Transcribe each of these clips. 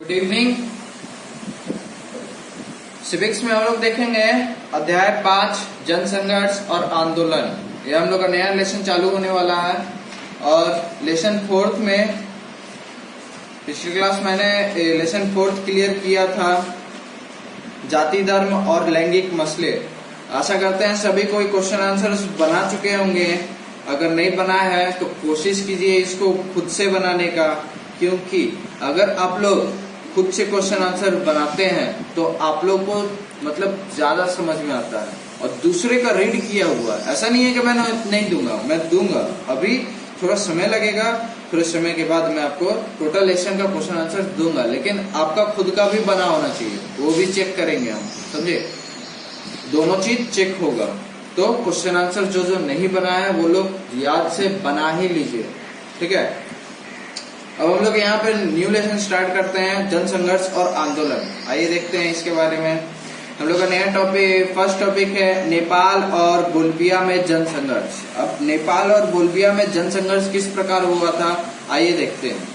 Good evening. Civics में हम लोग देखेंगे अध्याय 5 जनसंघर्ष और आंदोलन। ये हम लोग का नया लेसन चालू होने वाला है और लेसन 4 में पिछली क्लास मैंने लेसन 4 क्लियर किया था, जाति धर्म और लैंगिक मसले। आशा करते हैं सभी कोई क्वेश्चन आंसर बना चुके होंगे। अगर नहीं बना है तो कोशिश कीजिए इसको खुद से बनाने का, क्योंकि अगर आप लोग खुद से क्वेश्चन आंसर बनाते हैं तो आप लोग को मतलब ज्यादा समझ में आता है। और दूसरे का रीड किया हुआ, ऐसा नहीं है कि मैं नहीं दूंगा, मैं दूंगा। अभी थोड़ा समय लगेगा, थोड़े समय के बाद मैं आपको टोटल लेसन का क्वेश्चन आंसर दूंगा, लेकिन आपका खुद का भी बना होना चाहिए, वो भी चेक करेंगे हम, समझे। दोनों चीज चेक होगा। तो क्वेश्चन आंसर जो नहीं बना है वो लोग याद से बना ही लीजिए, ठीक है। अब हम लोग यहाँ पे न्यू लेसन स्टार्ट करते हैं, जनसंघर्ष और आंदोलन। आइए देखते हैं इसके बारे में। हम लोग का नया टॉपिक, फर्स्ट टॉपिक है नेपाल और बोल्बिया में जनसंघर्ष। अब नेपाल और बोल्बिया में जनसंघर्ष किस प्रकार हुआ था, आइए देखते हैं।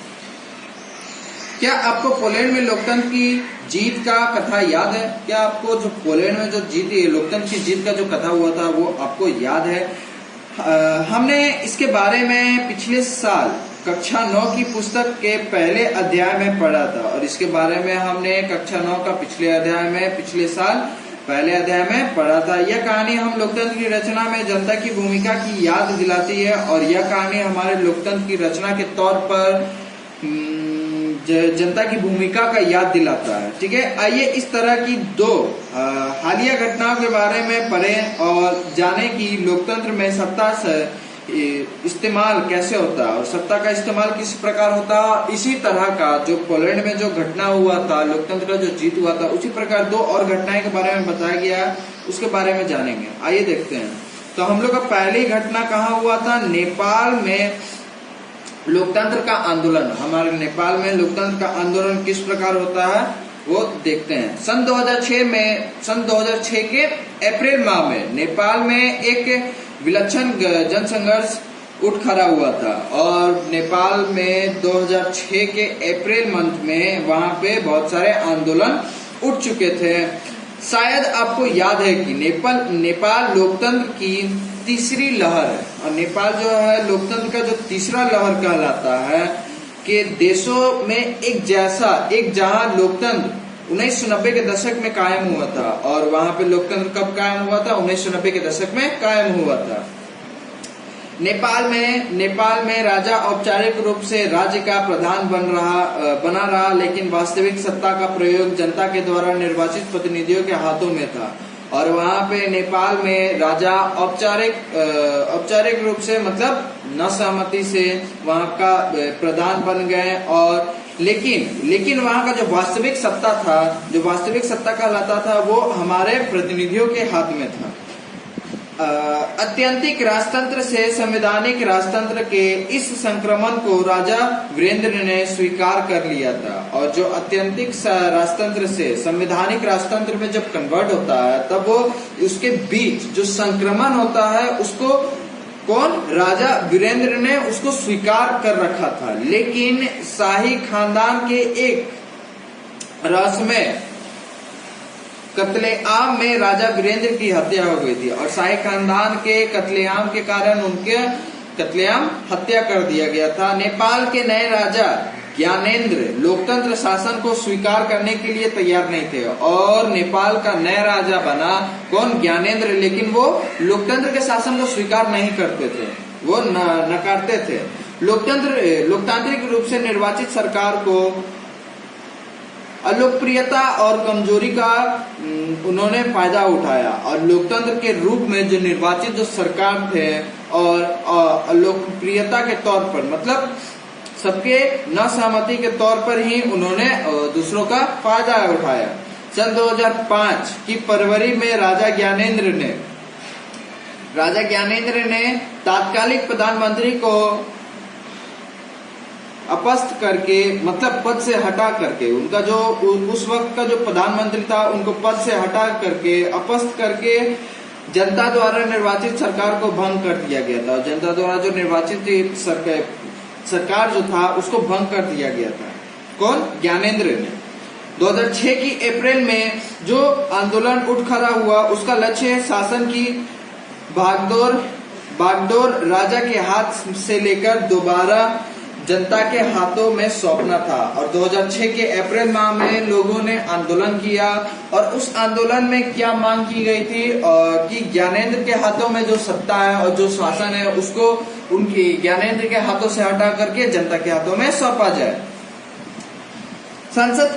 क्या आपको पोलैंड में लोकतंत्र की जीत का कथा याद है? क्या आपको जो पोलैंड में जो जीत, लोकतंत्र की जीत का जो कथा हुआ था वो आपको याद है? हमने इसके बारे में पिछले साल कक्षा 9 की पुस्तक के पहले अध्याय में पढ़ा था, और इसके बारे में हमने कक्षा 9 का पिछले साल पहले अध्याय में पढ़ा था। यह कहानी हम लोकतंत्र की रचना में जनता की भूमिका की याद दिलाती है, और यह कहानी हमारे लोकतंत्र की रचना के तौर पर जनता की भूमिका का याद दिलाता है, ठीक है। आइए इस तरह की दो हालिया घटनाओं के बारे में पढ़ें और जाने कि लोकतंत्र में सत्ता से इस्तेमाल कैसे होता है और सत्ता का इस्तेमाल किस प्रकार होता है। इसी तरह का जो पोलैंड में जो घटना हुआ था, लोकतंत्र का जो जीत हुआ था, उसी प्रकार दो और घटनाएं के बारे में बताया गया, उसके बारे में जानेंगे। आइए देखते हैं। तो हम लोग का पहली घटना कहाँ हुआ था? नेपाल में लोकतंत्र का आंदोलन। हमारे नेपाल में लोकतंत्र का आंदोलन किस प्रकार होता है वो देखते हैं। सन 2006 के अप्रैल माह में नेपाल में एक विलक्षण जनसंघर्ष उठ खड़ा हुआ था, और नेपाल में 2006 के अप्रैल मंथ में वहां पे बहुत सारे आंदोलन उठ चुके थे। शायद आपको याद है कि नेपाल लोकतंत्र की तीसरी लहर है, और नेपाल जो है लोकतंत्र का जो तीसरा लहर कहलाता है कि देशों में एक जहां लोकतंत्र 1990 के दशक में कायम हुआ था, और वहां पे लोकतंत्र कब कायम हुआ था? 1990 के दशक में कायम हुआ था। नेपाल में राजा औपचारिक रूप से राज्य का प्रधान बना रहा, लेकिन वास्तविक सत्ता का प्रयोग जनता के द्वारा निर्वाचित प्रतिनिधियों के हाथों में था। और वहां पे नेपाल में राजा औपचारिक रूप से मतलब न सहमति से वहां का प्रधान बन गए, और लेकिन वहां का जो वास्तविक सत्ता था, जो वास्तविक सत्ता कहलाता था, वो हमारे प्रतिनिधियों के हाथ में था। अत्यंतिक राजतंत्र से संवैधानिक राजतंत्र के इस संक्रमण को राजा वीरेंद्र ने स्वीकार कर लिया था, और जो अत्यंतिक राजतंत्र से संवैधानिक राजतंत्र में जब कन्वर्ट होता है, तब वो उसके बीच जो संक्रमण होता है उसको कौन? राजा वीरेंद्र ने उसको स्वीकार कर रखा था। लेकिन शाही खानदान के एक रस्म कत्लेआम में राजा वीरेंद्र की हत्या हो गई थी, और शाही खानदान के कत्लेआम के कारण उनके कत्लेआम हत्या कर दिया गया था। नेपाल के नए राजा ज्ञानेन्द्र लोकतंत्र शासन को स्वीकार करने के लिए तैयार नहीं थे, और नेपाल का नया राजा बना कौन? ज्ञानेन्द्र। लेकिन वो लोकतंत्र के शासन को स्वीकार नहीं करते थे, वो नकारते थे। लोकतांत्रिक रूप से निर्वाचित सरकार को अलोकप्रियता और कमजोरी का उन्होंने फायदा उठाया, और लोकतंत्र के रूप में जो निर्वाचित जो सरकार थे, और अलोकप्रियता के तौर पर मतलब सबके न सहमति के तौर पर ही उन्होंने दूसरों का फायदा उठाया। सन 2005 की फरवरी में राजा ज्ञानेन्द्र ने तात्कालिक प्रधानमंत्री को अपस्त करके, मतलब पद से हटा करके, उनका जो उस वक्त का जो प्रधानमंत्री था उनको पद से हटा करके, अपस्त करके जनता द्वारा निर्वाचित सरकार को भंग कर दिया गया था। जनता द्वारा जो निर्वाचित सरकार जो था उसको भंग कर दिया गया था। कौन? ज्ञानेंद्र ने। 2006 की अप्रैल में जो आंदोलन उठ खड़ा हुआ उसका लक्ष्य शासन की बागडोर राजा के हाथ से लेकर दोबारा जनता के हाथों में सौंपना था। और 2006 के अप्रैल माह में लोगों ने आंदोलन किया और उस आंदोलन में क्या मांग की गई थी कि ज्ञानेंद्र के हाथों में जो सत्ता है और जो शासन है उसको उनकी ज्ञानेंद्र के हाथों से हटा करके जनता के हाथों में सौंपा जाए। संसद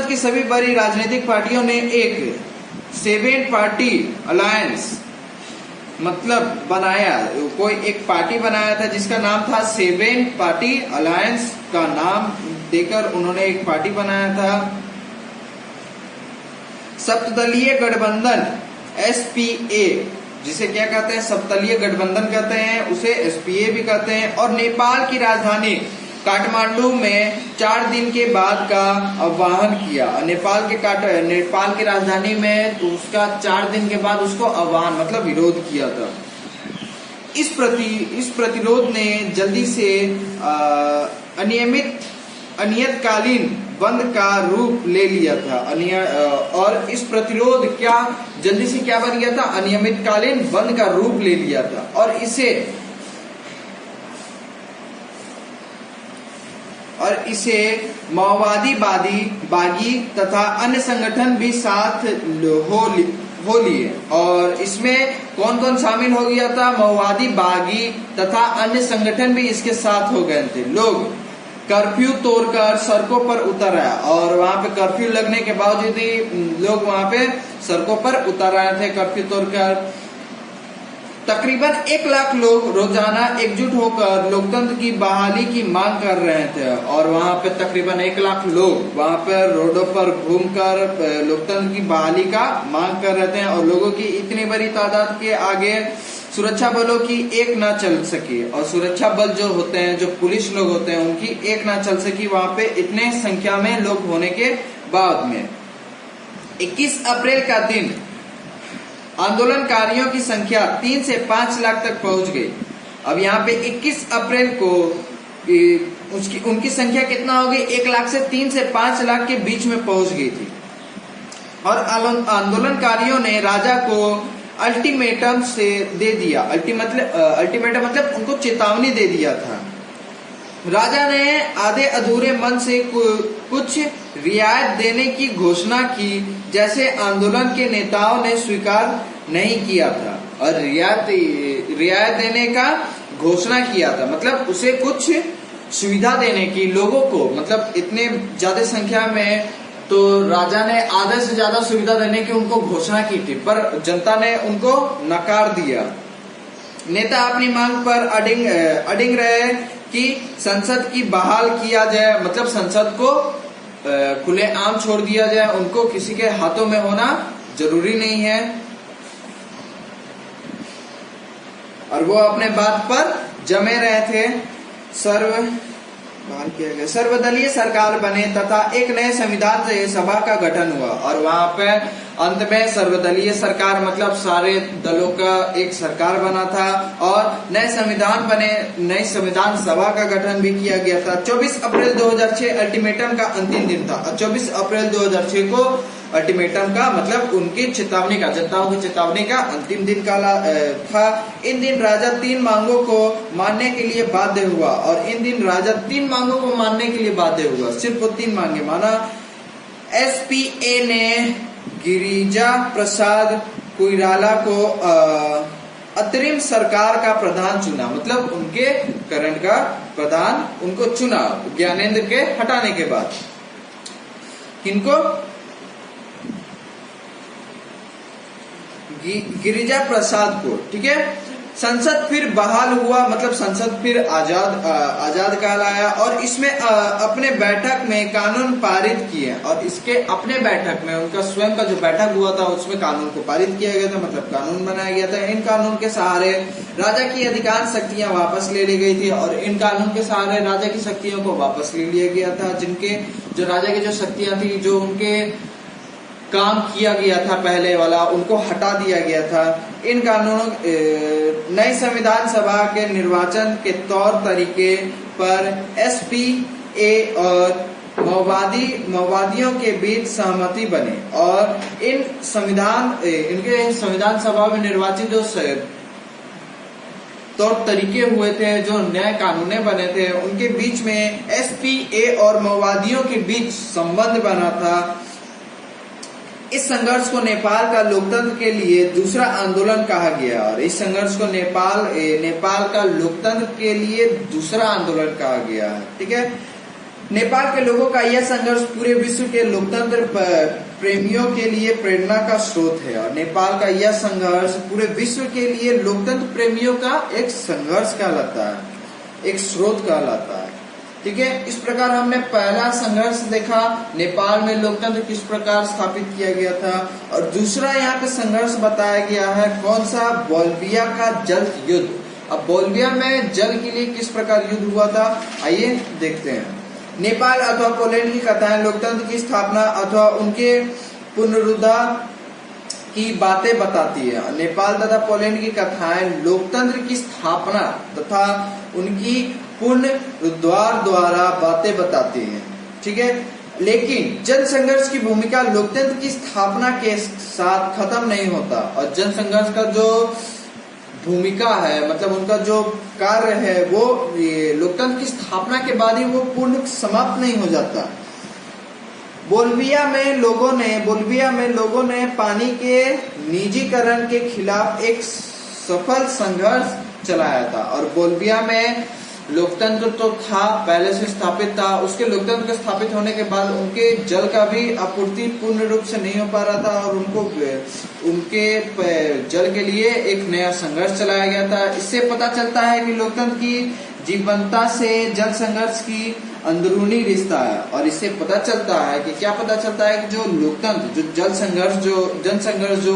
की सभी बड़ी राजनीतिक पार्टियों ने एक 7 पार्टी अलायंस मतलब बनाया, कोई एक पार्टी बनाया था जिसका नाम था 7 पार्टी अलायंस का नाम देकर उन्होंने एक पार्टी बनाया था। सप्तदलीय गठबंधन SPA, जिसे क्या कहते हैं? सप्तदलीय गठबंधन कहते हैं, उसे SPA भी कहते हैं। और नेपाल की राजधानी काठमांडू में 4 दिन के बाद का आह्वान किया। नेपाल की राजधानी में उसका 4 दिन के बाद उसको आह्वान मतलब विरोध किया था। इस प्रतिरोध ने जल्दी से अनियतकालीन बंद का रूप ले लिया था। और इस प्रतिरोध जल्दी से क्या बन गया था? अनियमितकालीन बंद का रूप ले लिया था। और इसे माओवादी बागी तथा अन्य संगठन भी साथ हो लिए। और इसमें कौन कौन शामिल हो गया था? माओवादी बागी तथा अन्य संगठन भी इसके साथ हो गए थे। लोग कर्फ्यू तोड़कर सड़कों पर उतर आए और वहां पे कर्फ्यू लगने के बावजूद ही लोग वहां पे सड़कों पर उतर आए थे कर्फ्यू तोड़कर। तकरीबन 1 लाख लोग रोजाना एकजुट होकर लोकतंत्र की बहाली की मांग कर रहे थे। और वहां पे तकरीबन 1 लाख लोग वहां पर रोडों पर घूमकर लोकतंत्र की बहाली का मांग कर रहे थे। और लोगों की इतनी बड़ी तादाद के आगे सुरक्षा बलों की एक ना चल सकी। और सुरक्षा बल जो होते हैं, जो पुलिस लोग होते हैं, उनकी एक ना चल सकी वहां पे इतने संख्या में लोग होने के बाद में। 21 अप्रैल का दिन आंदोलनकारियों की संख्या 3 से 5 लाख तक पहुंच गई। अब यहाँ पे 21 अप्रैल को उनकी संख्या कितना हो गई? 1 लाख से 3 से 5 लाख के बीच में पहुंच गई थी। और आंदोलनकारियों ने राजा को अल्टीमेटम से दे दिया। अल्टीमेटम मतलब उनको चेतावनी दे दिया था। राजा ने आधे अधूरे मन से कुछ रियायत देने की घोषणा की, जैसे आंदोलन के नेताओं ने स्वीकार नहीं किया था। और रियायत देने का घोषणा किया था, मतलब उसे कुछ सुविधा देने की लोगों को, मतलब इतने ज्यादा संख्या में, तो राजा ने आधे से ज्यादा सुविधा देने की उनको घोषणा की थी, पर जनता ने उनको नकार दिया। नेता अपनी मांग पर अडिग रहे कि संसद की बहाल किया जाए, मतलब संसद को खुलेआम छोड़ दिया जाए, उनको किसी के हाथों में होना जरूरी नहीं है। और वो अपने बात पर जमे रहे थे। सर्वदलीय सरकार बने तथा एक नए संविधान से सभा का गठन हुआ। और वहां पे अंत में सर्वदलीय सरकार मतलब सारे दलों का एक सरकार बना था और नए संविधान सभा का गठन भी किया गया था। 24 अप्रैल 2006 अल्टीमेटम का अंतिम दिन था। 24 अप्रैल 2006 को अल्टीमेटम का मतलब उनकी चेतावनी का, जनताओं की चेतावनी का अंतिम दिन था। इन दिन राजा 3 मांगों को मानने के लिए बाध्य हुआ। और इन दिन राजा 3 मांगों को मानने के लिए बाध्य हुआ, सिर्फ वो 3 मांगे माना। SPA ने गिरिजा प्रसाद कोइराला को अंतरिम सरकार का प्रधान चुना, मतलब उनके करंट का प्रधान उनको चुना ज्ञानेंद्र के हटाने के बाद। किनको? गिरिजा प्रसाद को, ठीक है। संसद फिर बहाल हुआ, मतलब संसद फिर आजाद कहलाया। और इसमें अपने बैठक में कानून पारित किए। और इसके अपने बैठक में उनका स्वयं का जो बैठक हुआ था उसमें कानून को पारित किया गया था, मतलब कानून बनाया गया था। इन कानून के सहारे राजा की अधिकांश शक्तियां वापस ले ली गई थी। और इन कानून के सहारे राजा की शक्तियों को वापस ले लिया गया था। जो राजा की जो शक्तियां थी, जो उनके काम किया गया था पहले वाला, उनको हटा दिया गया था। इन कानूनों नई संविधान सभा के निर्वाचन के तौर तरीके पर SPA एसपीए और माओवादियों के बीच सहमति बने और इनके संविधान सभा में निर्वाचित जो तौर तरीके हुए थे, जो नए कानून बने थे, उनके बीच में एसपीए और माओवादियों के बीच संबंध बना था। इस संघर्ष को नेपाल का लोकतंत्र के लिए दूसरा आंदोलन कहा गया और इस संघर्ष को नेपाल का लोकतंत्र के लिए दूसरा आंदोलन कहा गया है। ठीक है, नेपाल के लोगों का यह संघर्ष पूरे विश्व के लोकतंत्र प्रेमियों के लिए प्रेरणा का स्रोत है और नेपाल का यह संघर्ष पूरे विश्व के लिए लोकतंत्र प्रेमियों का एक संघर्ष कहलाता है, एक स्रोत कहलाता है। ठीक है, इस प्रकार हमने पहला संघर्ष देखा, नेपाल में लोकतंत्र किस प्रकार स्थापित किया गया था, और दूसरा यहाँ पे संघर्ष बताया गया है कौन सा, बोल्विया का जल युद्ध। अब बोल्विया में जल के लिए किस प्रकार युद्ध हुआ था, आइए देखते हैं। नेपाल अथवा पोलैंड की कथाएं लोकतंत्र की स्थापना अथवा उनके पुनरुद्धार की बातें बताती है। नेपाल तथा पोलैंड की कथाएं लोकतंत्र की स्थापना तथा उनकी पुनरुद्धार द्वारा बातें बताती हैं। ठीक है, लेकिन जन संघर्ष की भूमिका लोकतंत्र की स्थापना के साथ खत्म नहीं होता और जन संघर्ष का जो भूमिका है, मतलब उनका जो कार्य है, वो लोकतंत्र की स्थापना के बाद ही वो पूर्ण समाप्त नहीं हो जाता। बोल्विया में लोगों ने पानी के निजीकरण के खिलाफ एक सफल संघर्ष चलाया था और बोल्विया में लोकतंत्र तो था, पहले से स्थापित था। उसके लोकतंत्र के स्थापित होने के बाद उनके जल का भी आपूर्ति पूर्ण रूप से नहीं हो पा रहा था और उनके जल के लिए एक नया संघर्ष चलाया गया था। इससे पता चलता है कि लोकतंत्र की जीवंतता से जल संघर्ष की अंदरूनी रिश्ता है और इससे पता चलता है कि क्या पता चलता है कि जो लोकतंत्र, जो जन संघर्ष जो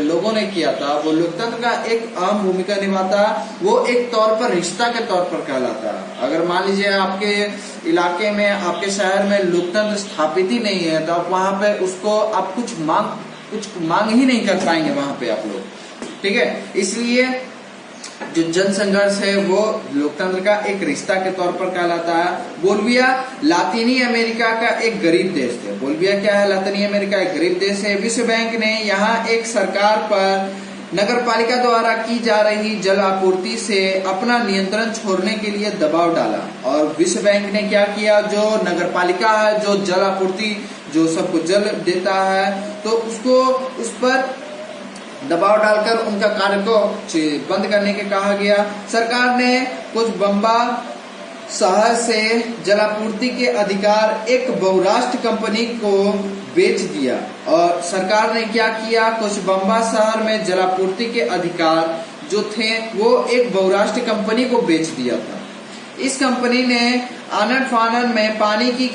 लोगों ने किया था, वो लोकतंत्र का एक अहम भूमिका निभाता, वो एक तौर पर रिश्ता के तौर पर कहलाता है। अगर मान लीजिए आपके इलाके में, आपके शहर में लोकतंत्र स्थापित ही नहीं है, तो आप वहां पे उसको आप कुछ मांग ही नहीं कर पाएंगे वहां पे आप लोग। ठीक है, इसलिए जो जन संघर्ष है वो लोकतंत्र का एक रिश्ता के तौर पर कहलाता है। बोल्विया लातीनी अमेरिका का एक गरीब देश है। बोल्विया क्या है, लातीनी अमेरिका एक गरीब देश है। विश्व बैंक ने यहाँ एक सरकार पर नगरपालिका द्वारा की जा रही जल आपूर्ति से अपना नियंत्रण छोड़ने के लिए दबाव डाला और विश्व बैंक ने क्या किया, जो नगरपालिका है, जो जल आपूर्ति, जो सबको जल देता है, तो उसको उस पर दबाव डालकर उनका कार्य को बंद करने के कहा गया। सरकार ने कुछ बम्बा शहर से जलापूर्ति के अधिकार एक बहुराष्ट्र कंपनी को बेच दिया और सरकार ने क्या किया, कुछ बम्बा शहर में जलापूर्ति के अधिकार जो थे वो एक बहुराष्ट्र कंपनी को बेच दिया था। इस कंपनी ने आनन फानन में पानी की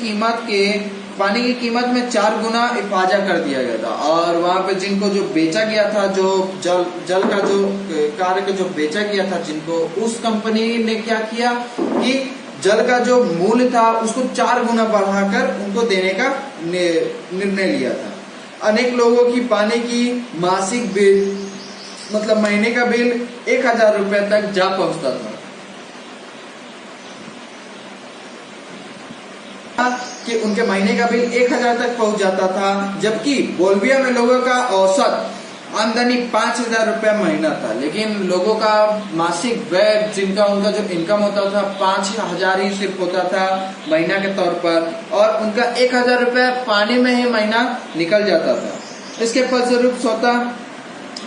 कीमत में 4 गुना इफाजा कर दिया गया था और वहां पे जिनको जो बेचा गया था, जो जल का जो कार्य को जो बेचा गया था जिनको, उस कंपनी ने क्या किया कि जल का जो मूल्य था उसको 4 गुना बढ़ाकर उनको देने का निर्णय लिया था। अनेक लोगों की पानी की मासिक बिल, मतलब महीने का बिल 1000 रुपए तक जा पहुंचता था कि उनके महीने का बिल 1000 तक पहुंच जाता था, जबकि बोल्विया में लोगों का औसत आमदनी 5000 रुपया महीना था, लेकिन लोगों का मासिक व्यय, जिनका उनका जो इनकम होता था 5000 ही सिर्फ होता था महीना के तौर पर और उनका 1000 रुपया पानी में ही महीना निकल जाता था। इसके फलस्वरूप स्वतः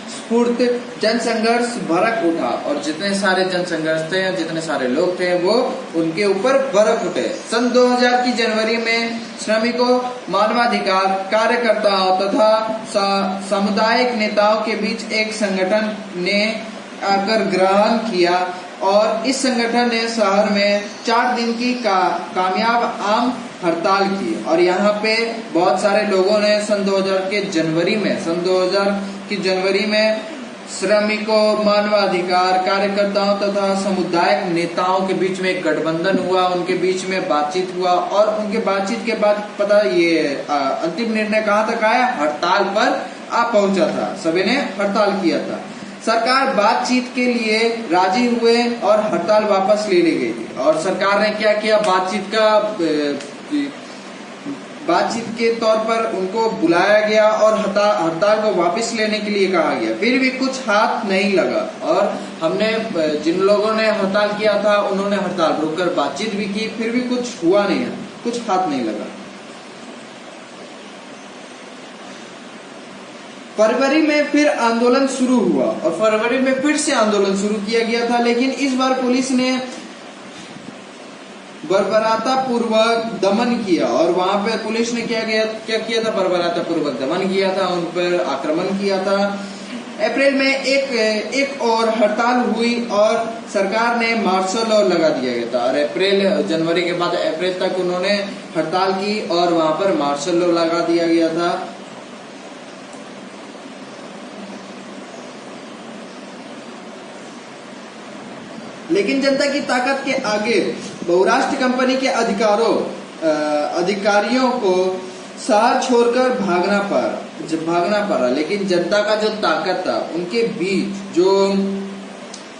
स्फूर्त जनसंघर्ष भड़क उठा और जितने सारे जनसंघर्ष थे, जितने सारे लोग थे, वो उनके ऊपर भड़क उठे। सन 2000 की जनवरी में श्रमिकों, मानवाधिकार कार्यकर्ताओं तथा सामुदायिक नेताओं के बीच एक संगठन ने आकर ग्रहण किया और इस संगठन ने शहर में 4 दिन की कामयाब आम हड़ताल की और यहाँ पे बहुत सारे लोगों ने सन 2000 की जनवरी में श्रमिकों, मानवाधिकार कार्यकर्ताओं तथा सामुदायिक नेताओं के बीच में एक गठबंधन हुआ, उनके बीच में बातचीत हुआ और उनके बातचीत के बाद पता ये अंतिम निर्णय कहाँ तक आया, हड़ताल पर आ पहुंचा था। सभी ने हड़ताल किया था। सरकार बातचीत के लिए राजी हुए और हड़ताल वापस ले ली गई थी। और सरकार ने क्या किया, बातचीत के तौर पर उनको बुलाया गया और हड़ताल को वापस लेने के लिए कहा गया। फिर भी कुछ हाथ नहीं लगा और हमने जिन लोगों ने हड़ताल किया था उन्होंने हड़ताल रोककर बातचीत भी की, फिर भी कुछ हुआ नहीं है, कुछ हाथ नहीं लगा। फरवरी में फिर आंदोलन शुरू हुआ और फरवरी में फिर से आंदोलन शुरू किया गया था, लेकिन इस बार पुलिस ने बर्बरता पूर्वक दमन किया। और वहां पे पुलिस ने क्या किया था, बर्बरता पूर्वक दमन किया था, उन पर आक्रमण किया था। अप्रैल में एक और हड़ताल हुई और सरकार ने मार्शल लॉ लगा दिया गया था। और जनवरी के बाद अप्रैल तक उन्होंने हड़ताल की और वहां पर मार्शल लॉ लगा दिया गया था। लेकिन जनता की ताकत के आगे बहुराष्ट्र कंपनी के अधिकारियों को शहर छोड़कर भागना पड़ा। लेकिन जनता का जो ताकत था, उनके बीच जो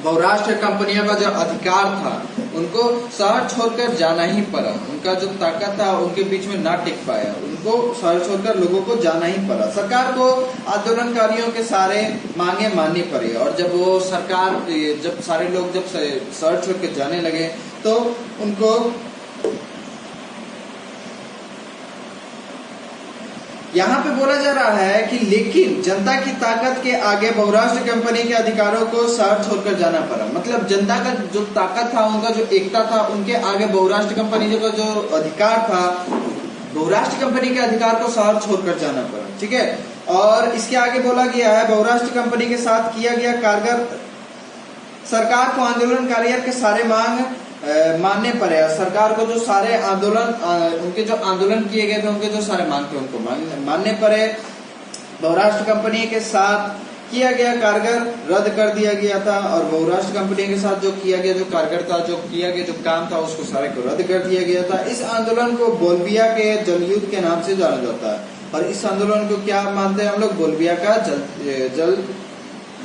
बहुराष्ट्र कंपनियों का जो अधिकार था, उनको शहर छोड़कर जाना ही पड़ा। उनका जो ताकत था उनके बीच में ना टिक पाया, उनको शहर छोड़कर लोगों को जाना ही पड़ा। सरकार को आंदोलनकारियों के सारे मांगे माननी पड़ी और जब सारे लोग शहर छोड़ के जाने लगे तो उनको यहाँ पे बोला जा रहा है कि लेकिन जनता की ताकत के आगे बहुराष्ट्र कंपनी के अधिकारों को शहर छोड़कर जाना पड़ा। मतलब जनता का जो ताकत था, उनका जो एकता था, उनके आगे बहुराष्ट्र कंपनी का जो अधिकार था, बहुराष्ट्र कंपनी के अधिकार को शहर छोड़कर जाना पड़ा। ठीक है। और इसके आगे बोला गया है, बहुराष्ट्र कंपनी के साथ किया गया कारगर, सरकार को आंदोलनकारियों के सारे मांग मानने पड़े। सरकार को जो सारे उनके जो आंदोलन किए गए थे, उनके जो सारे मांग थे, उनको मानने पड़े। बहुराष्ट्र कंपनी के साथ किया गया कारगर रद्द कर दिया गया था और बहुराष्ट्र कंपनी के साथ जो किया गया, जो कारगर था, जो किया गया जो काम था, उसको सारे को रद्द कर दिया गया था। इस आंदोलन को बोलबिया के जलयुद्ध के नाम से जाना जाता है। और इस आंदोलन को क्या मानते हैं हम लोग, बोलबिया का जल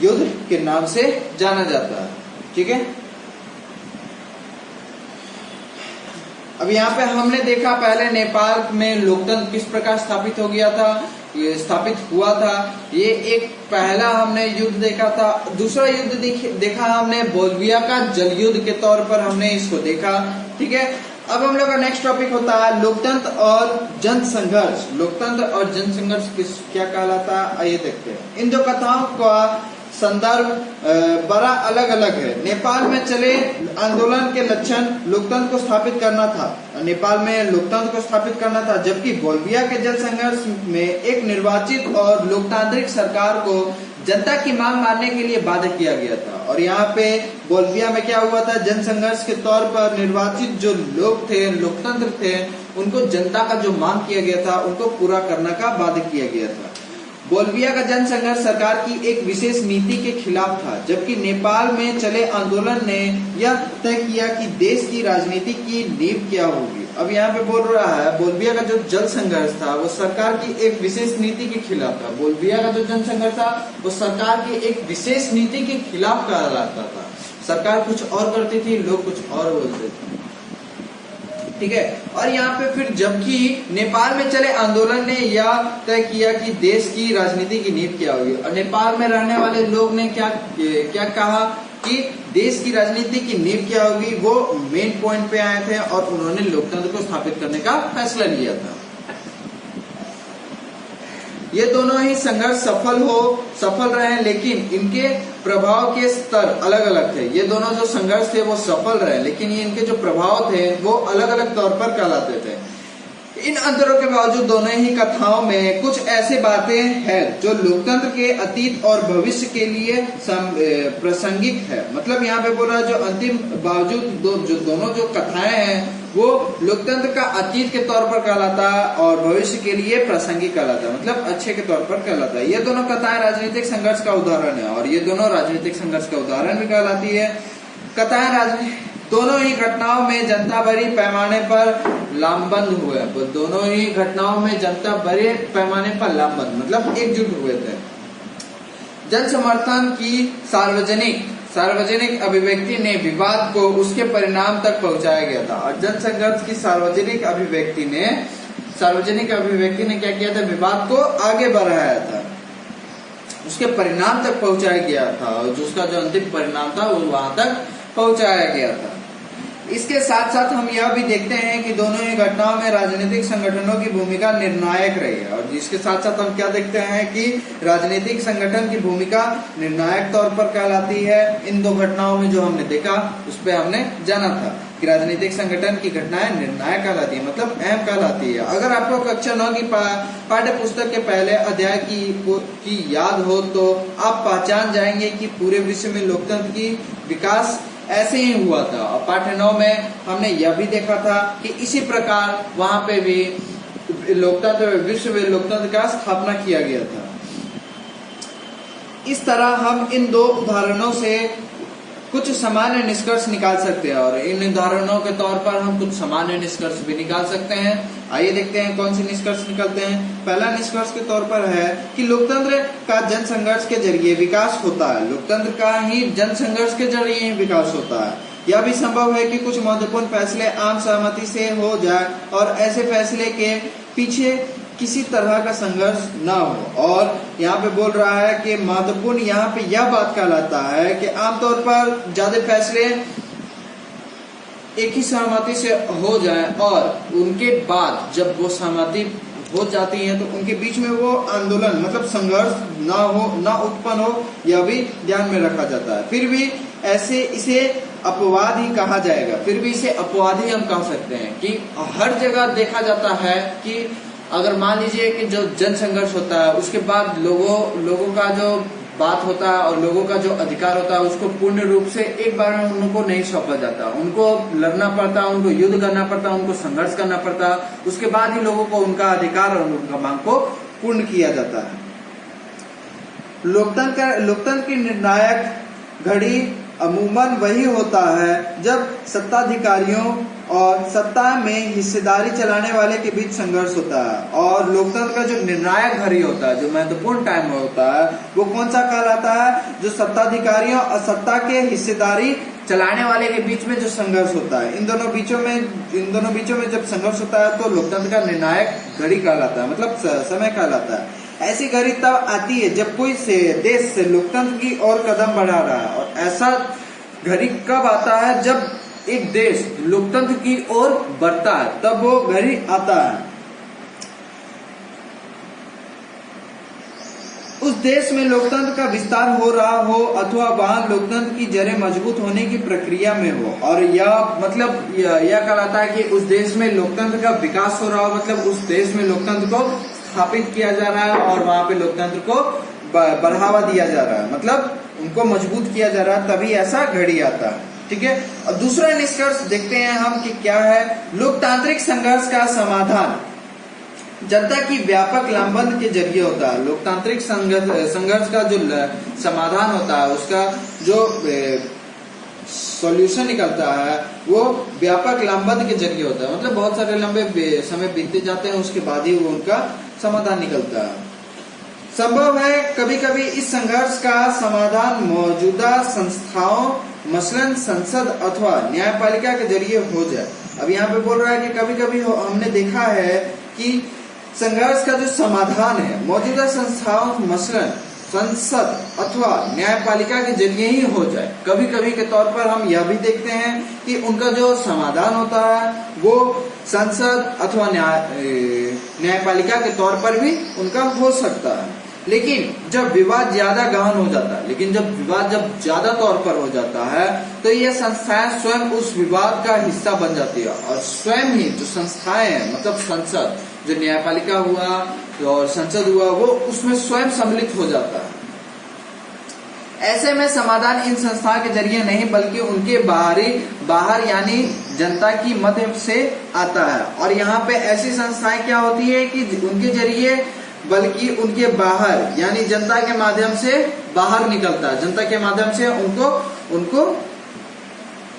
युद्ध के नाम से जाना जाता है। ठीक है। अब यहाँ पे हमने देखा पहले नेपाल में लोकतंत्र किस प्रकार स्थापित हुआ था। ये एक पहला हमने युद्ध देखा था। दूसरा युद्ध देखा हमने बोलबिया का जल युद्ध के तौर पर हमने इसको देखा। ठीक है। अब हम लोग का नेक्स्ट टॉपिक होता है लोकतंत्र और जन संघर्ष। लोकतंत्र और जन संघर्ष क्या कहलाता है, आइए देखते हैं। इन दो कथाओं का संदर्भ बड़ा अलग अलग है। नेपाल में चले आंदोलन के लक्षण लोकतंत्र को स्थापित करना था। नेपाल में लोकतंत्र को स्थापित करना था, जबकि बोलबिया के जल संघर्ष में एक निर्वाचित और लोकतांत्रिक सरकार को जनता की मांग मानने के लिए बाध्य किया गया था। और यहाँ पे बोलबिया में क्या हुआ था, जन संघर्ष के तौर पर निर्वाचित जो लोग थे, लोकतंत्र थे, उनको जनता का जो मांग किया गया था, उनको पूरा करने का बाध्य किया गया था। बोलबिया का जन संघर्ष सरकार की एक विशेष नीति के खिलाफ था, जबकि नेपाल में चले आंदोलन ने यह तय किया कि देश की राजनीति की नींव क्या होगी। अब यहाँ पे बोल रहा है बोलबिया का जो जल संघर्ष था वो सरकार की एक विशेष नीति के खिलाफ था। बोलबिया का जो जन संघर्ष था वो सरकार की एक विशेष नीति के खिलाफ कहलाता था। सरकार कुछ और करती थी, लोग कुछ और बोलते थे। ठीक है। और यहाँ पे फिर जबकि नेपाल में चले आंदोलन ने यह तय किया कि देश की राजनीति की नींव क्या होगी। और नेपाल में रहने वाले लोग ने क्या कहा कि देश की राजनीति की नींव क्या होगी, वो मेन पॉइंट पे आए थे और उन्होंने लोकतंत्र को स्थापित करने का फैसला लिया था। ये दोनों ही संघर्ष सफल रहे, लेकिन इनके प्रभाव के स्तर अलग अलग थे। ये दोनों जो संघर्ष थे वो सफल रहे, लेकिन ये इनके जो प्रभाव थे वो अलग अलग तौर पर कहलाते थे। इन अंतरों के बावजूद दोनों ही कथाओं में कुछ ऐसे बातें हैं जो लोकतंत्र के अतीत और भविष्य के लिए प्रासंगिक है। मतलब यहाँ पे बोल रहा है जो अंतिम बावजूद जो दोनों जो कथाएं हैं वो लोकतंत्र का अतीत के तौर पर कहलाता है और भविष्य के लिए प्रासंगिक कहलाता है, मतलब अच्छे के तौर पर कहलाता है। ये दोनों कथाएं राजनीतिक संघर्ष का उदाहरण है और ये दोनों राजनीतिक संघर्ष का उदाहरण भी कहलाती है। कथाएं दोनों ही घटनाओं में जनता बड़ी पैमाने पर लामबंद हुए। दोनों ही घटनाओं में जनता बड़े पैमाने पर लामबंद मतलब एकजुट हुए थे। जन समर्थन की सार्वजनिक अभिव्यक्ति ने विवाद को उसके परिणाम तक पहुंचाया गया था। और जन संघर्ष की सार्वजनिक अभिव्यक्ति ने क्या किया था, विवाद को आगे बढ़ाया था, उसके परिणाम तक पहुंचाया गया था, और जो उसका जो अंतिम परिणाम था वो वहां तक पहुंचाया गया था। इसके साथ साथ हम यह भी देखते हैं कि दोनों ही घटनाओं में राजनीतिक संगठनों की भूमिका निर्णायक रही है। और इसके साथ साथ हम क्या देखते हैं कि राजनीतिक संगठन की भूमिका निर्णायक तौर पर कहलाती है। इन दो घटनाओं में जो हमने देखा उस पर हमने जाना था कि राजनीतिक संगठन की घटनाएं निर्णायक कहलाती है, मतलब अहम कहलाती है। अगर आपको कक्षा 9 की पाठ्य पुस्तक के पहले अध्याय की याद हो तो आप पहचान जाएंगे कि पूरे विश्व में लोकतंत्र की विकास ऐसे ही हुआ था। और पाठ्य 9 में हमने यह भी देखा था कि इसी प्रकार वहां पे भी विश्व में लोकतंत्र का स्थापना किया गया था। इस तरह हम इन दो उदाहरणों से कुछ सामान्य निष्कर्ष निकाल सकते हैं, और इन उदाहरणों के तौर पर हम कुछ सामान्य निष्कर्ष भी निकाल सकते हैं। आइए देखते हैं कौन से निष्कर्ष निकलते हैं। पहला निष्कर्ष के तौर पर है कि लोकतंत्र का जन संघर्ष के जरिए विकास होता है। लोकतंत्र का ही जन संघर्ष के जरिए ही विकास होता है। यह भी संभव है कि कुछ महत्वपूर्ण फैसले आम सहमति से हो जाए और ऐसे फैसले के पीछे किसी तरह का संघर्ष न हो। और यहाँ पे बोल रहा है कि महत्वपूर्ण यहाँ पे यह बात कहलाता है कि आमतौर पर ज्यादा फैसले एक ही सहमति से हो जाए, और उनके बाद जब वो सहमति हो जाती है तो उनके बीच में वो आंदोलन मतलब संघर्ष ना उत्पन्न हो, यह भी ध्यान में रखा जाता है। फिर भी इसे अपवाद ही कहा जाएगा, फिर भी इसे अपवाद ही हम कह सकते हैं कि हर जगह देखा जाता है कि अगर मान लीजिए कि जो जन संघर्ष होता है उसके बाद लोगों का जो बात होता है और लोगों का जो अधिकार होता है उसको पूर्ण रूप से एक बार में उनको नहीं सौंपा जाता, उनको लड़ना पड़ता, उनको युद्ध करना पड़ता, उनको संघर्ष करना पड़ता, उसके बाद ही लोगों को उनका अधिकार और उनका मांग को पूर्ण किया जाता है। लोकतंत्र की निर्णायक घड़ी अमूमन वही होता है जब सत्ताधिकारियों और सत्ता में हिस्सेदारी चलाने वाले के बीच संघर्ष होता है। और लोकतंत्र का जो निर्णायक घड़ी होता है, जो महत्वपूर्ण टाइम होता है, वो कौन सा कहलाता है, जो सत्ताधिकारियों और सत्ता के हिस्सेदारी चलाने वाले के बीच में जो संघर्ष होता है। इन दोनों बीचों में जब संघर्ष होता है तो लोकतंत्र का निर्णायक घड़ी कहलाता है, मतलब समय कहलाता है। ऐसी घड़ी तब आती है जब कोई देश लोकतंत्र की ओर कदम बढ़ा रहा है। और ऐसा घड़ी कब आता है, जब एक देश लोकतंत्र की ओर बढ़ता है, तब वो घड़ी आता है। उस देश में लोकतंत्र का विस्तार हो रहा हो अथवा वहां लोकतंत्र की जड़ें मजबूत होने की प्रक्रिया में हो। और यह कहलाता है कि उस देश में लोकतंत्र का विकास हो रहा हो, मतलब उस देश में लोकतंत्र को स्थापित किया जा रहा है और वहां पे लोकतंत्र को बढ़ावा दिया जा रहा है, मतलब उनको मजबूत किया जा रहा है, तभी ऐसा घड़ी आता है। ठीक है। और दूसरा निष्कर्ष देखते हैं हम कि क्या है। लोकतांत्रिक संघर्ष का समाधान जनता की व्यापक लामबंद के जरिए होता है। लोकतांत्रिक संघर्ष का जो समाधान होता है, उसका जो सॉल्यूशन निकलता है वो व्यापक लामबंद के जरिए होता है, मतलब बहुत सारे लंबे समय बीतते जाते हैं, उसके बाद ही वो उनका समाधान निकलता है। संभव है कभी कभी इस संघर्ष का समाधान मौजूदा संस्थाओं मसलन संसद अथवा न्यायपालिका के जरिए हो जाए। अब यहाँ पे बोल रहा है कि कभी कभी हमने देखा है कि संघर्ष का जो समाधान है मौजूदा संस्थाओं मसलन संसद अथवा न्यायपालिका के जरिए ही हो जाए। कभी कभी के तौर पर हम यह भी देखते हैं कि उनका जो समाधान होता है वो संसद अथवा न्यायपालिका के तौर पर भी उनका हो सकता है। लेकिन जब विवाद ज्यादा गहन हो जाता है, जब ज्यादा तौर पर हो जाता है तो ये संस्थाएं स्वयं उस विवाद का हिस्सा बन जाती है, और स्वयं ही जो संस्थाएं हैं, मतलब संसद, जो न्यायपालिका हुआ और संसद हुआ, वो उसमें स्वयं सम्मिलित हो जाता है। ऐसे में समाधान इन संस्थाओं के जरिए नहीं बल्कि उनके बाहर यानी जनता की मध्य से आता है। और यहाँ पे ऐसी संस्थाएं क्या होती है कि उनके जरिए बल्कि उनके बाहर यानी जनता के माध्यम से बाहर निकलता है, जनता के माध्यम से उनको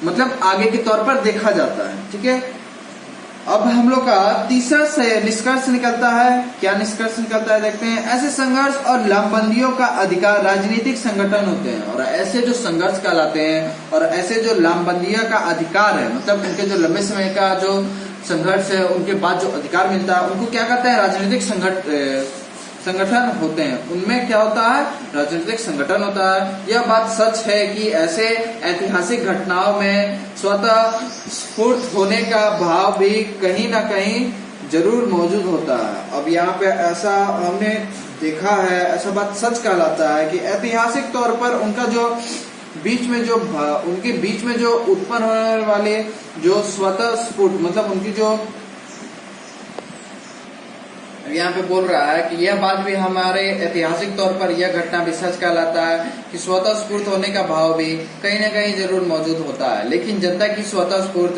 मतलब आगे के तौर पर देखा जाता है। ठीक है। अब हम लोग का तीसरा से निष्कर्ष निकलता है। क्या निष्कर्ष निकलता है देखते हैं। ऐसे संघर्ष और लामबंदियों का अधिकार राजनीतिक संगठन होते हैं, और ऐसे जो संघर्ष कहलाते हैं और ऐसे जो लामबंदियों का अधिकार है, मतलब उनके जो लंबे समय का जो संघर्ष है उनके बाद जो अधिकार मिलता है उनको क्या कहते हैं, राजनीतिक संगठन होते हैं। उनमें क्या होता है, राजनीतिक संगठन होता है। यह बात सच है कि ऐसे ऐतिहासिक घटनाओं में स्वतः स्फूर्त होने का भाव भी कहीं ना कहीं जरूर मौजूद होता है। अब यहाँ पे ऐसा हमने देखा है, ऐसा बात सच कहलाता है कि ऐतिहासिक तौर पर उनका जो उनके बीच में जो उत्पन्न होने वाले जो स्वतः स्फूर्त, मतलब उनकी जो यहाँ पे बोल रहा है कि यह बात भी हमारे ऐतिहासिक तौर पर यह घटना भी सच कहलाता है कि स्वतः स्फूर्त होने का भाव भी कहीं न कहीं जरूर मौजूद होता है। लेकिन जनता की स्वतः स्फूर्त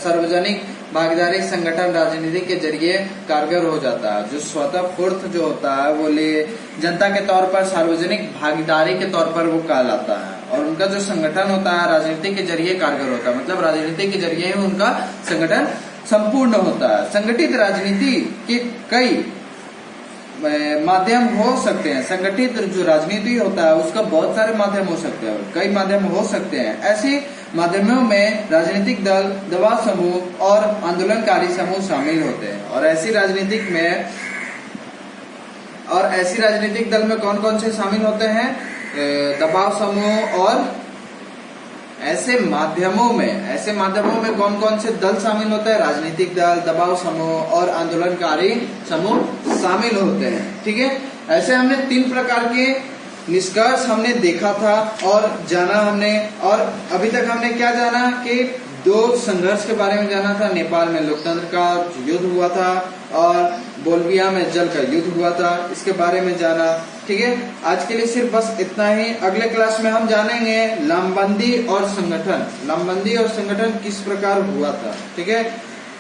सार्वजनिक भागीदारी संगठन राजनीति के जरिए कारगर हो जाता है। जो स्वतः स्फूर्त जो होता है वो जनता के तौर पर सार्वजनिक भागीदारी के तौर पर वो कहलाता है, और उनका जो संगठन होता है राजनीति के जरिए कारगर होता है, मतलब राजनीति के जरिए ही उनका संगठन संपूर्ण होता है। संगठित राजनीति के कई माध्यम हो सकते हैं। संगठित जो राजनीति होता है उसका बहुत सारे माध्यम हो सकते हैं, कई माध्यम हो सकते हैं। ऐसे माध्यमों में राजनीतिक दल, दबाव समूह और आंदोलनकारी समूह शामिल होते हैं। और ऐसी राजनीतिक दल में कौन कौन से शामिल होते हैं, दबाव समूह, और ऐसे माध्यमों में कौन कौन से दल शामिल होते हैं, राजनीतिक दल, दबाव समूह और आंदोलनकारी समूह शामिल होते हैं। ठीक है, ऐसे हमने 3 प्रकार के निष्कर्ष हमने देखा था और जाना हमने। और अभी तक हमने क्या जाना कि 2 संघर्ष के बारे में जाना था। नेपाल में लोकतंत्र का युद्ध हुआ था और बोल्विया में जल का युद्ध हुआ था, इसके बारे में जाना। ठीक है, आज के लिए सिर्फ बस इतना ही। अगले क्लास में हम जानेंगे लामबंदी और संगठन किस प्रकार हुआ था। ठीक है,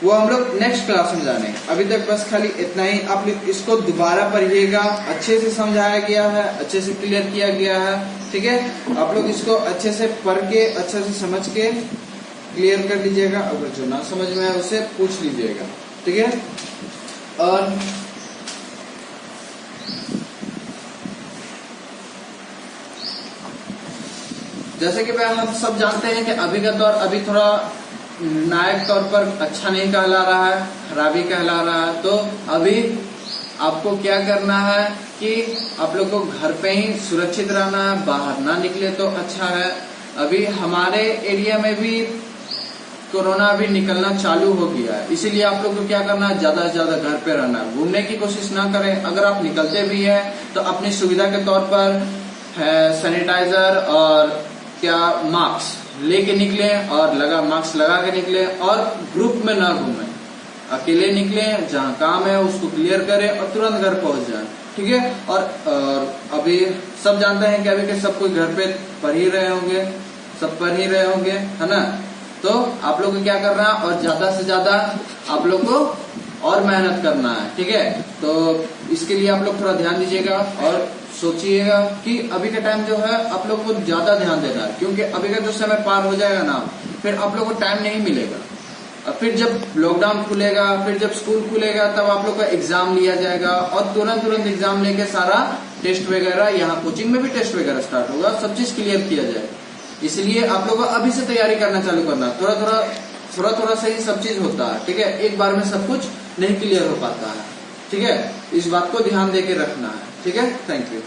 वो हम लोग नेक्स्ट क्लास में जाने। अभी तक बस खाली इतना ही। आप इसको दोबारा पढ़िएगा, अच्छे से समझाया गया है, अच्छे से क्लियर किया गया है। ठीक है, आप लोग इसको अच्छे से पढ़ के, अच्छे से समझ के क्लियर कर लीजिएगा। अगर जो ना समझ में आए उसे पूछ लीजिएगा। ठीक है, और जैसे कि हम सब जानते हैं कि अभी का दौर अभी थोड़ा नायक तौर पर अच्छा नहीं कहला रहा है, खराबी कहला रहा है। तो अभी आपको क्या करना है कि आप लोग को घर पे ही सुरक्षित रहना है, बाहर ना निकले तो अच्छा है। अभी हमारे एरिया में भी कोरोना अभी निकलना चालू हो गया है, इसीलिए आप लोग को क्या करना है, ज्यादा से ज्यादा घर पे रहना है, घूमने की कोशिश ना करें। अगर आप निकलते भी हैं तो अपनी सुविधा के तौर पर सैनिटाइजर और मास्क लेके निकले, और मास्क लगा के निकले, और ग्रुप में ना घूमें, अकेले निकले, जहाँ काम है उसको क्लियर करें और तुरंत घर पहुंच जाए। ठीक है, और अभी सब जानते हैं कि अभी के सब कोई घर पे पढ़ ही रहे होंगे, है ना। तो आप लोग को क्या करना है, और ज्यादा से ज्यादा आप लोग को और मेहनत करना है। ठीक है, तो इसके लिए आप लोग थोड़ा ध्यान दीजिएगा और सोचिएगा कि अभी का टाइम जो है आप लोग को ज्यादा ध्यान देना है, क्योंकि अभी का जो समय पार हो जाएगा ना, फिर आप लोग को टाइम नहीं मिलेगा। और फिर जब लॉकडाउन खुलेगा, फिर जब स्कूल खुलेगा, तब आप लोग का एग्जाम लिया जाएगा, और तुरंत एग्जाम लेके सारा टेस्ट वगैरह, यहाँ कोचिंग में भी टेस्ट वगैरह स्टार्ट होगा, सब चीज क्लियर किया जाएगा। इसलिए आप लोग को अभी से तैयारी करना चालू करना, थोड़ा से ही सब चीज होता है। ठीक है, एक बार में सब कुछ नहीं क्लियर हो पाता है। ठीक है, इस बात को ध्यान दे के रखना है। ठीक है, थैंक यू।